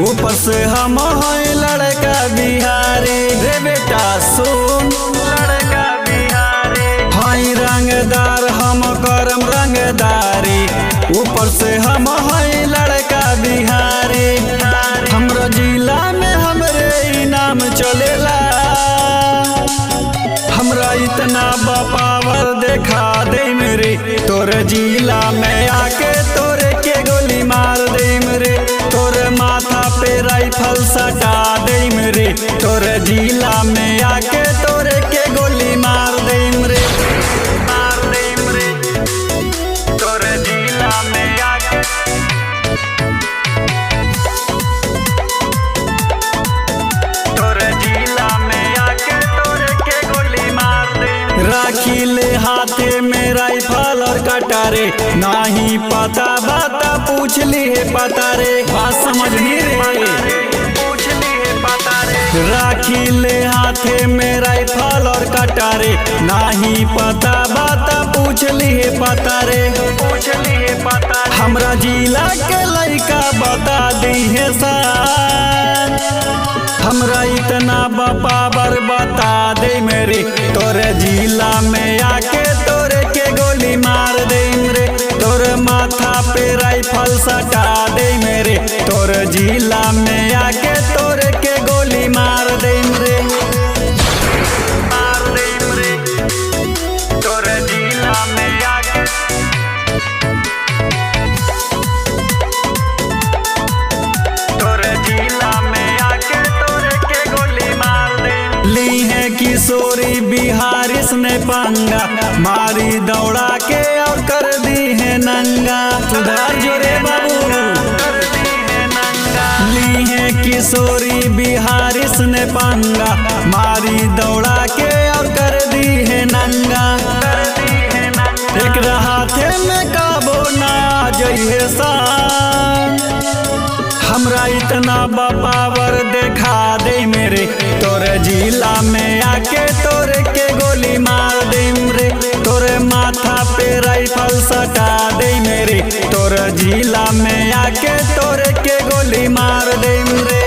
ऊपर से हम हैं लड़का बिहारी रे बेटा सुन लड़का बिहारी हैं रंगदार हम करम रंगदारी ऊपर से हम हैं लड़का बिहारी हमरा जिला में हमरे इनाम चलेला हमरा इतना पावर देखा दे मेरे तोरे जिला में आके तोरे के गोली मार दे मेरे तोरे माथा पे राइफल सटा दे मेरे तोरे जिला में आके तोरे के गोली मार दे मेरे तोरे जिला में आके तोरे जिला में आके तोरे के गोली मार दे राखी ले हाथे में राइफल और कटारे नहीं पता बाता पूछ ली है पता रे बात समझ नहीं रे राखी ले हाथे में राइफल और कटारे नहीं पता बाता पूछ ली है पता रे हमरा जिला के लड़का बता दी है सान हमरा इतना पावर बता दे मेरे तोरे जिला में आके तोरे के गोली मार दे मेरे तोरे माथा पे राइफल सटा दे मेरे तोरे जिला में आके तोरे के गोली मार दे मेरे तोरे जिला में आके तोरे जिला में आके तोरे के गोली मार दे ली है किशोरी बिहारिस ने पंगा मारी दौड़ा के और कर दी है नंगा सुधार जो रे बाबू ली है किशोरी बिहारिस ने पंगा मारी दौड़ा के और कर दी है नंगा एक हाथे में काबो ना जइहे सान हमरा इतना पावर देखा दे मेरे तोरे जिला में आके तोरे के गोली मार दे मेरे तोरे माथा पे राइफल सटा दे मेरे तोरे जिला में आके तोरे के गोली मार दे मेरे।